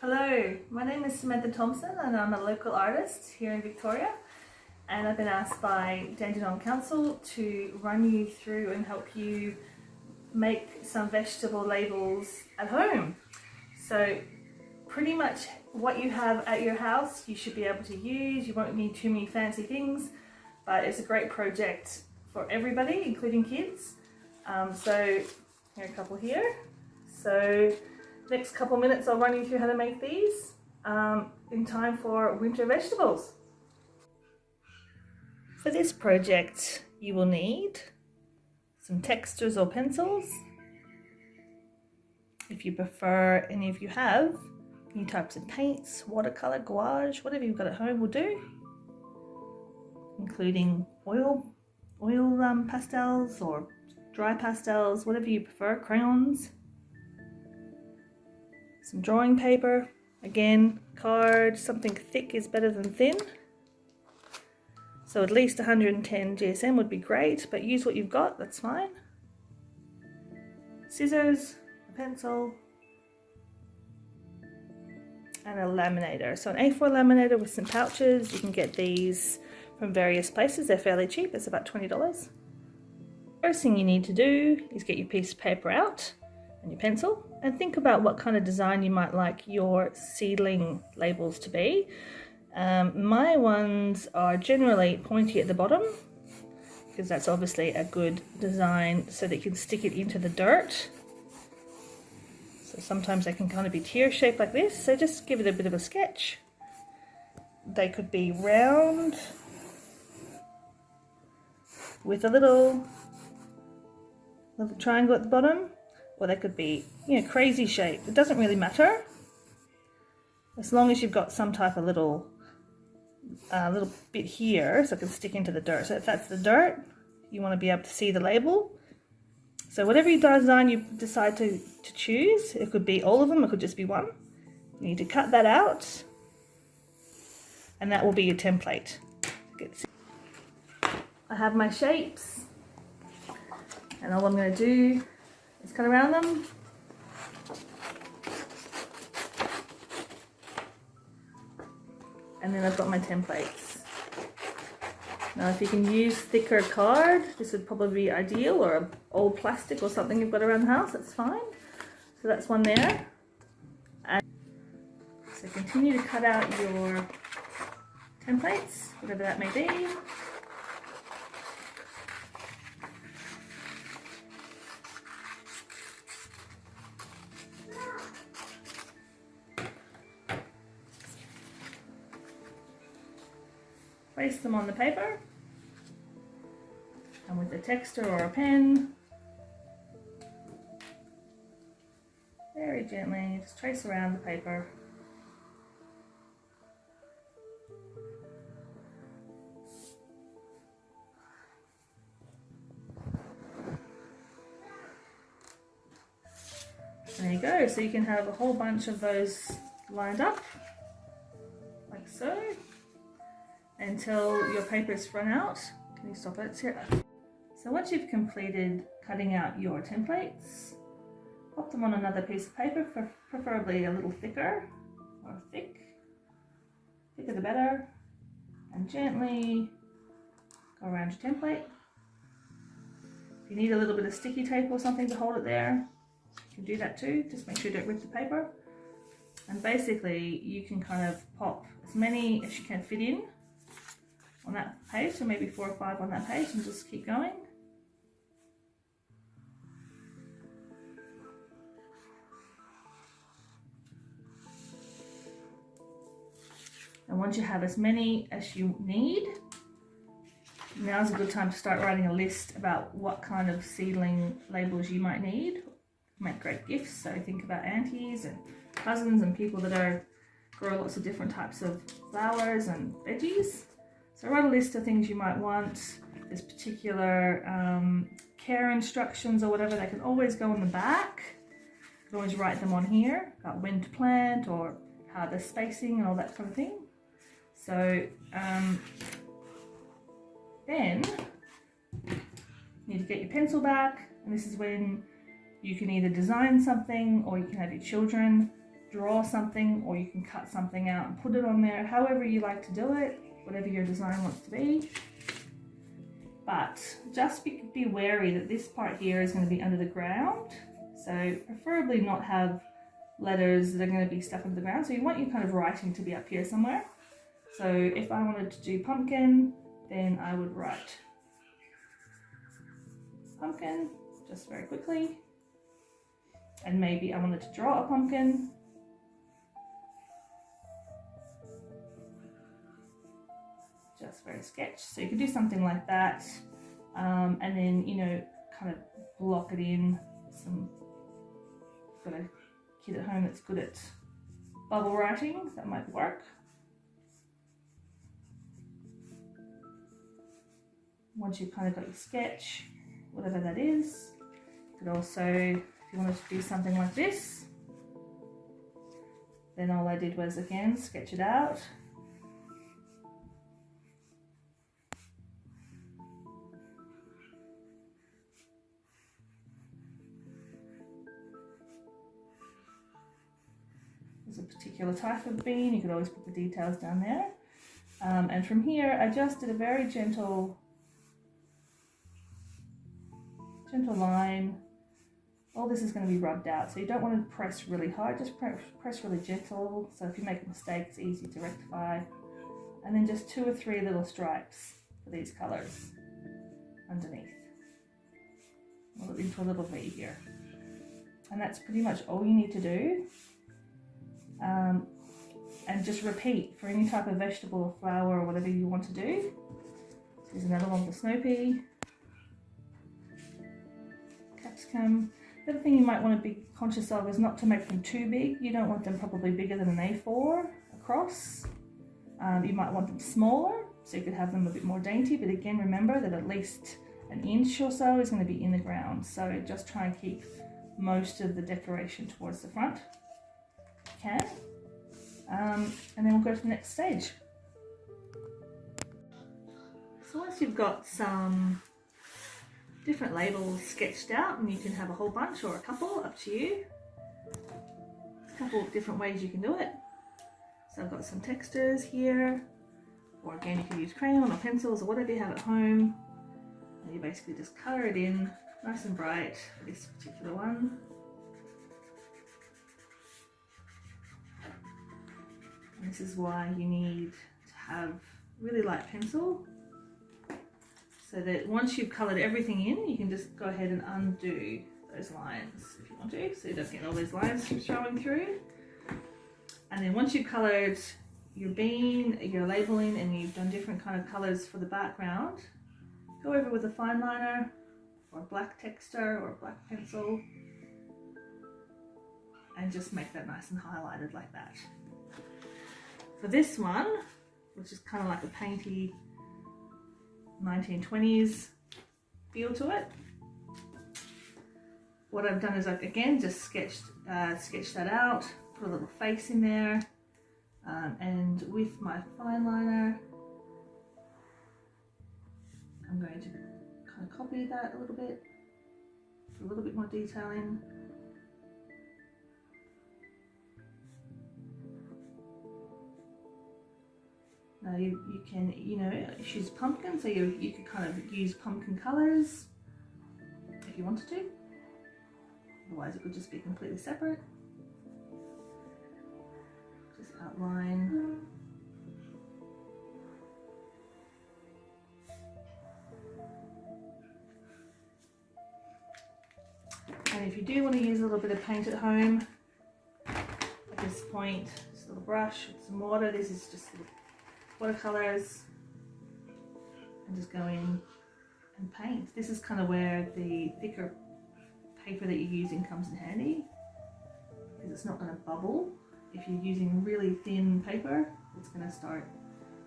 Hello, my name is Samantha Thompson and I'm a local artist here in Victoria, and I've been asked by Dandenong Council to run you through and help you make some vegetable labels at home. So pretty much what you have at your house you should be able to use. You won't need too many fancy things, but it's a great project for everybody, including kids. So here are a couple here. So next couple minutes I'll run you through how to make these in time for winter vegetables. For this project you will need some textures or pencils. If you prefer any of you have new types of paints, watercolor, gouache, whatever you've got at home will do, including oil pastels or dry pastels, whatever you prefer, crayons. Some drawing paper, again, card, something thick is better than thin. So at least 110 GSM would be great, but use what you've got, that's fine. Scissors, a pencil, and a laminator. So an A4 laminator with some pouches. You can get these from various places, they're fairly cheap, it's about $20. First thing you need to do is get your piece of paper out and your pencil and think about what kind of design you might like your seedling labels to be. My ones are generally pointy at the bottom because that's obviously a good design so that you can stick it into the dirt. So sometimes they can kind of be tear shaped like this, so just give it a bit of a sketch. They could be round with a little triangle at the bottom, or they could be, crazy shape. It doesn't really matter, as long as you've got some type of little bit here so it can stick into the dirt. So if that's the dirt, you want to be able to see the label. So whatever design you decide to choose, it could be all of them, it could just be one. You need to cut that out, and that will be your template. I have my shapes, and all I'm going to do is cut around them. And then I've got my templates. Now if you can use thicker card, this would probably be ideal, or old plastic or something you've got around the house, that's fine. So that's one there. And so continue to cut out your templates, whatever that may be. Place them on the paper, and with a texter or a pen, very gently just trace around the paper. There you go, so you can have a whole bunch of those lined up, like so, until your paper's run out. Can you stop it? It's here. So once you've completed cutting out your templates, pop them on another piece of paper, preferably a little thicker or thick. Thicker the better. And gently go around your template. If you need a little bit of sticky tape or something to hold it there, you can do that too. Just make sure you don't rip the paper. And basically you can kind of pop as many as you can fit in on that page, so maybe 4 or 5 on that page, and just keep going. And once you have as many as you need, now's a good time to start writing a list about what kind of seedling labels you might need. Make great gifts, so think about aunties and cousins and people that grow lots of different types of flowers and veggies. So write a list of things you might want. There's particular care instructions or whatever, they can always go on the back. You can always write them on here about when to plant or how the spacing and all that sort of thing. So then you need to get your pencil back, and this is when you can either design something or you can have your children draw something or you can cut something out and put it on there, however you like to do it, whatever your design wants to be. But just be wary that this part here is going to be under the ground, so preferably not have letters that are going to be stuck under the ground. So you want your kind of writing to be up here somewhere. So if I wanted to do pumpkin, then I would write pumpkin just very quickly. And maybe I wanted to draw a pumpkin. Just very sketch. So you could do something like that. And then, you know, kind of block it in. Got a kid at home that's good at bubble writing, that might work. Once you've kind of got your sketch, whatever that is, you could also, if you wanted to do something like this, then all I did was again sketch it out. There's a particular type of bean, you could always put the details down there. And from here I just did a very gentle line. All this is going to be rubbed out, so you don't want to press really hard, just press really gentle, so if you make a mistake it's easy to rectify. And then just 2 or 3 little stripes for these colours underneath. Into a little V here. And that's pretty much all you need to do. And just repeat for any type of vegetable or flower or whatever you want to do. Here's another one with the snow pea. Capsicum. The other thing you might want to be conscious of is not to make them too big. You don't want them probably bigger than an A4 across. You might want them smaller, so you could have them a bit more dainty, but again remember that at least an inch or so is going to be in the ground, so just try and keep most of the decoration towards the front. You can. And then we'll go to the next stage. So once you've got some different labels sketched out, and you can have a whole bunch or a couple, up to you. A couple of different ways you can do it. So I've got some textures here, or again you can use crayon or pencils or whatever you have at home, and you basically just colour it in nice and bright for this particular one. And this is why you need to have really light pencil, so that once you've coloured everything in, you can just go ahead and undo those lines if you want to, so you don't get all those lines showing through. And then once you've coloured your bean, your labelling, and you've done different kind of colours for the background, go over with a fine liner or black texture or black pencil and just make that nice and highlighted like that. For this one, which is kind of like a painty 1920s feel to it, what I've done is I've again just sketched that out, put a little face in there, and with my fine liner I'm going to kind of copy that a little bit, put a little bit more detail in. Now you can, choose pumpkin, so you could kind of use pumpkin colours if you wanted to. Otherwise it could just be completely separate. Just outline. And if you do want to use a little bit of paint at home, at this point, just a little brush with some water. This is just watercolors, and just go in and paint. This is kind of where the thicker paper that you're using comes in handy, because it's not going to bubble. If you're using really thin paper, it's going to start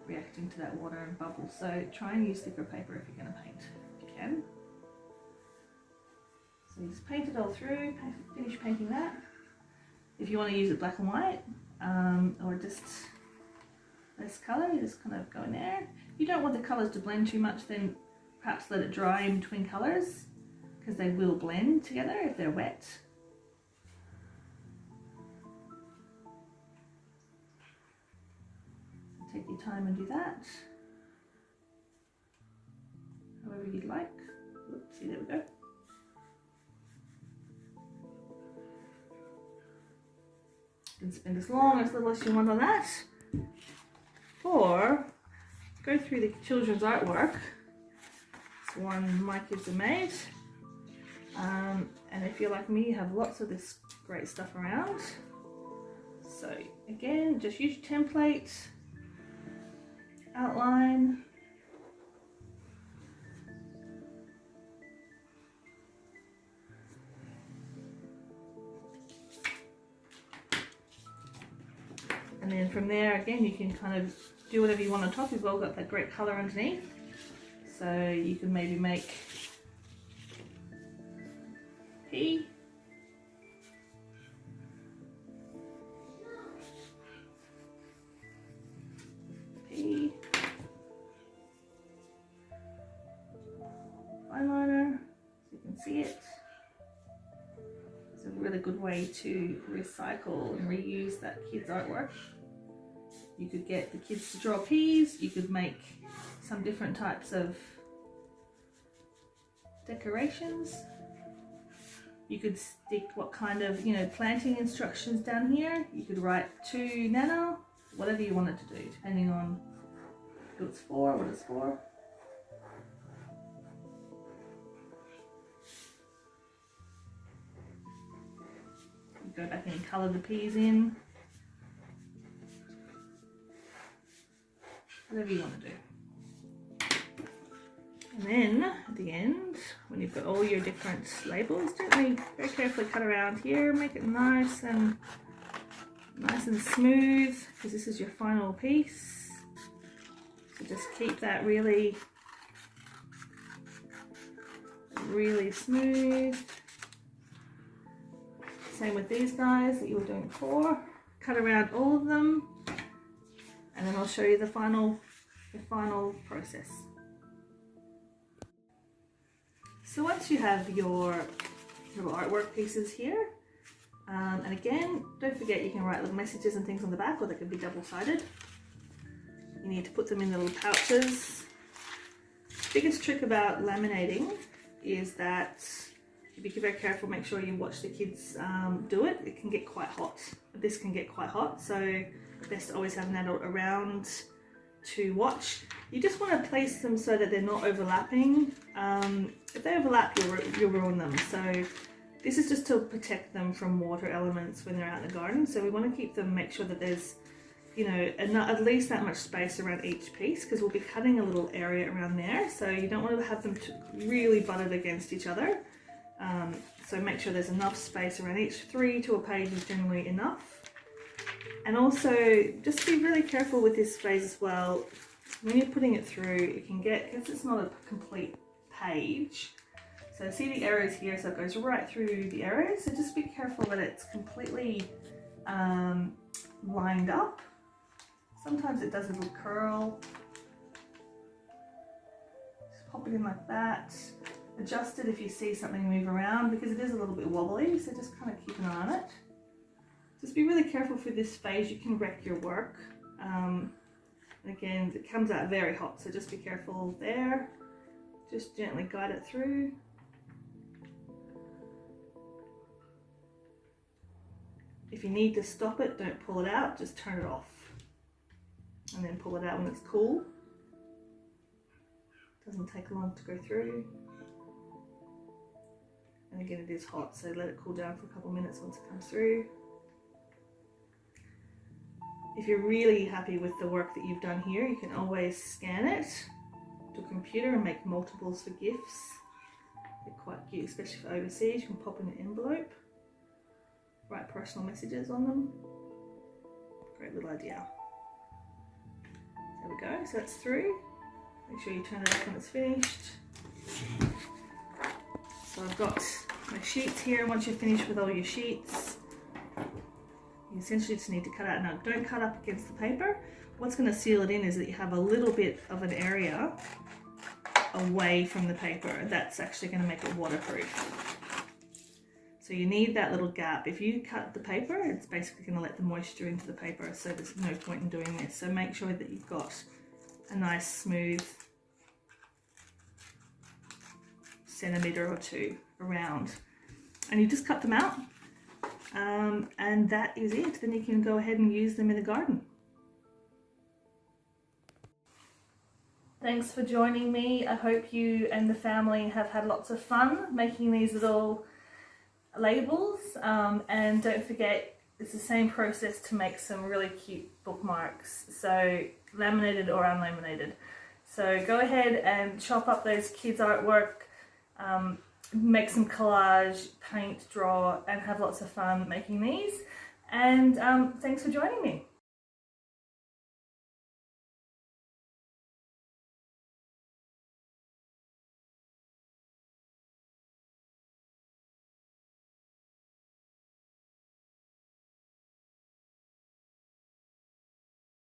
reacting to that water and bubble. So try and use thicker paper if you're going to paint, if you can. So you just paint it all through, finish painting that. If you want to use it black and white, or just this colour, you just kind of go in there. If you don't want the colours to blend too much, then perhaps let it dry in between colours, because they will blend together if they're wet. take your time and do that. However you'd like. Oops, see, there we go. You can spend as long or as little as you want on that. Or go through the children's artwork. It's one my kids have made. And if you're like me, you have lots of this great stuff around. So again, just use your template, outline. And then from there, again, you can kind of do whatever you want on top. You've all got that great colour underneath. So you can maybe make pea. Pea. Eyeliner, so you can see it. It's a really good way to recycle and reuse that kid's artwork. You could get the kids to draw peas, you could make some different types of decorations. You could stick what kind of, planting instructions down here. You could write to Nana, whatever you want it to do, depending on who it's for, what it's for. You go back and colour the peas in. Whatever you want to do. And then at the end, when you've got all your different labels, gently, very carefully cut around here, make it nice and smooth, because this is your final piece. So just keep that really smooth. Same with these guys that you were doing before. Cut around all of them, and then I'll show you the final process. So once you have your little artwork pieces here, and again, don't forget you can write little messages and things on the back, or they can be double-sided. You need to put them in little pouches. Biggest trick about laminating is that you be very careful, make sure you watch the kids do it. It can get quite hot. This can get quite hot, so best to always have an adult around to watch. You just want to place them so that they're not overlapping. If they overlap, you'll ruin them. So this is just to protect them from water elements when they're out in the garden. So we want to keep them, make sure that there's, at least that much space around each piece, because we'll be cutting a little area around there. So you don't want to have them really butted against each other. So make sure there's enough space around each. 3 to a page is generally enough. And also just be really careful with this phase as well. When you're putting it through, it can get, because it's not a complete page. So see the arrows here, so it goes right through the arrows. So just be careful that it's completely lined up. Sometimes it does a little curl. Just pop it in like that. Adjust it if you see something move around, because it is a little bit wobbly, so just kind of keep an eye on it. Just be really careful for this phase, you can wreck your work. Again, it comes out very hot, so just be careful there. Just gently guide it through. If you need to stop it, don't pull it out, just turn it off. And then pull it out when it's cool. Doesn't take long to go through. And again, it is hot, so let it cool down for a couple of minutes once it comes through. If you're really happy with the work that you've done here, you can always scan it to a computer and make multiples for gifts. They're quite cute, especially for overseas. You can pop in an envelope, write personal messages on them. Great little idea. There we go, so that's through. Make sure you turn it off when it's finished. So I've got my sheets here. Once you're finished with all your sheets, you essentially just need to cut out. Now, don't cut up against the paper. What's going to seal it in is that you have a little bit of an area away from the paper. That's actually going to make it waterproof. So So you need that little gap. If you cut the paper, it's basically going to let the moisture into the paper, so there's no point in doing this. So make sure that you've got a nice smooth centimetre or two around. And you just cut them out, and that is it. Then you can go ahead and use them in the garden. Thanks for joining me. I hope you and the family have had lots of fun making these little labels, and don't forget it's the same process to make some really cute bookmarks, so laminated or unlaminated. So go ahead and chop up those kids' artwork, make some collage, paint, draw, and have lots of fun making these. And thanks for joining me.